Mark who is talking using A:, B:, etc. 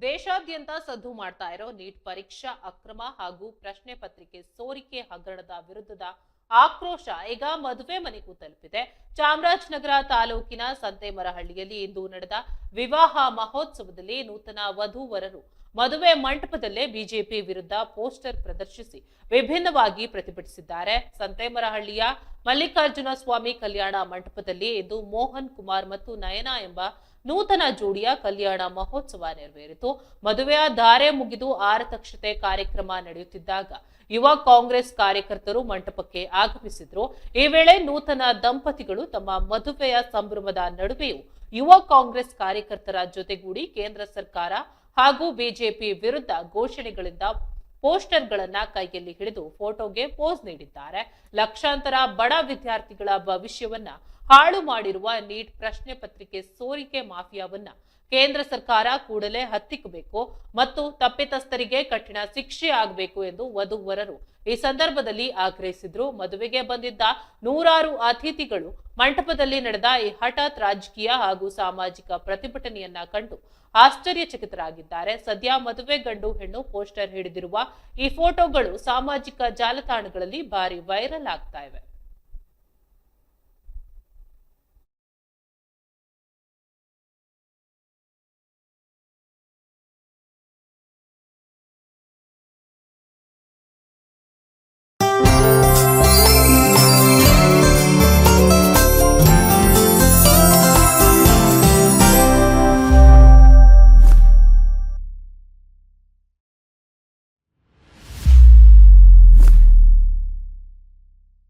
A: ದೇಶಾದ್ಯಂತ ಸದ್ದು ಮಾಡ್ತಾ ಇರೋ ನೀಟ್ ಪರೀಕ್ಷಾ ಅಕ್ರಮ ಹಾಗೂ ಪ್ರಶ್ನೆ ಪತ್ರಿಕೆ ಸೋರಿಕೆ ಹಗರಣದ ವಿರುದ್ಧದ ಆಕ್ರೋಶ ಈಗ ಮದುವೆ ಮನೆಗೂ ತಲುಪಿದೆ. ಚಾಮರಾಜನಗರ ತಾಲೂಕಿನ ಸಂತೇಮರಹಳ್ಳಿಯಲ್ಲಿ ಇಂದು ನಡೆದ ವಿವಾಹ ಮಹೋತ್ಸವದಲ್ಲಿ ನೂತನ ವಧೂವರರು ಮದುವೆ ಮಂಟಪದಲ್ಲೇ ಬಿಜೆಪಿ ವಿರುದ್ಧ ಪೋಸ್ಟರ್ ಪ್ರದರ್ಶಿಸಿ ವಿಭಿನ್ನವಾಗಿ ಪ್ರತಿಭಟಿಸಿದ್ದಾರೆ. ಸಂತೇಮರಹಳ್ಳಿಯ ಮಲ್ಲಿಕಾರ್ಜುನ ಸ್ವಾಮಿ ಕಲ್ಯಾಣ ಮಂಟಪದಲ್ಲಿ ಇಂದು ಮೋಹನ್ ಕುಮಾರ್ ಮತ್ತು ನಯನ ಎಂಬ ನೂತನ ಜೋಡಿಯ ಕಲ್ಯಾಣ ಮಹೋತ್ಸವ ನೆರವೇರಿತು. ಮದುವೆಯ ಧಾರೆ ಮುಗಿದು ಆರತಕ್ಷತೆ ಕಾರ್ಯಕ್ರಮ ನಡೆಯುತ್ತಿದ್ದಾಗ ಯುವ ಕಾಂಗ್ರೆಸ್ ಕಾರ್ಯಕರ್ತರು ಮಂಟಪಕ್ಕೆ ಆಗಮಿಸಿದ್ರು. ಈ ವೇಳೆ ನೂತನ ದಂಪತಿಗಳು ತಮ್ಮ ಮದುವೆಯ ಸಂಭ್ರಮದ ನಡುವೆಯೂ ಯುವ ಕಾಂಗ್ರೆಸ್ ಕಾರ್ಯಕರ್ತರ ಜೊತೆಗೂಡಿ ಕೇಂದ್ರ ಸರ್ಕಾರ ಹಾಗೂ ಬಿಜೆಪಿ ವಿರುದ್ಧ ಘೋಷಣೆಗಳಿಂದ ಪೋಸ್ಟರ್ಗಳನ್ನ ಕೈಯಲ್ಲಿ ಹಿಡಿದು ಫೋಟೋಗೆ ಪೋಸ್ ನೀಡಿದ್ದಾರೆ. ಲಕ್ಷಾಂತರ ಬಡ ವಿದ್ಯಾರ್ಥಿಗಳ ಭವಿಷ್ಯವನ್ನ ಹಾಳು ಮಾಡಿರುವ ನೀಟ್ ಪ್ರಶ್ನೆ ಪತ್ರಿಕೆ ಸೋರಿಕೆ ಮಾಫಿಯಾವನ್ನ ಕೇಂದ್ರ ಸರ್ಕಾರ ಕೂಡಲೇ ಹತ್ತಿಕ್ಕಬೇಕು ಮತ್ತು ತಪ್ಪಿತಸ್ಥರಿಗೆ ಕಠಿಣ ಶಿಕ್ಷೆ ಆಗಬೇಕು ಎಂದು ವಧುವರರು ಈ ಸಂದರ್ಭದಲ್ಲಿ ಆಗ್ರಹಿಸಿದ್ರು. ಮದುವೆಗೆ ಬಂದಿದ್ದ ನೂರಾರು ಅತಿಥಿಗಳು ಮಂಟಪದಲ್ಲಿ ನಡೆದ ಈ ಹಠಾತ್ ರಾಜಕೀಯ ಹಾಗೂ ಸಾಮಾಜಿಕ ಪ್ರತಿಭಟನೆಯನ್ನ ಕಂಡು ಆಶ್ಚರ್ಯಚಕಿತರಾಗಿದ್ದಾರೆ. ಸದ್ಯ ಮದುವೆ ಗಂಡು ಹೆಣ್ಣು ಪೋಸ್ಟರ್ ಹಿಡಿದಿರುವ ಈ ಫೋಟೋಗಳು ಸಾಮಾಜಿಕ ಜಾಲತಾಣಗಳಲ್ಲಿ ಭಾರಿ ವೈರಲ್ ಆಗ್ತಾ ಇವೆ.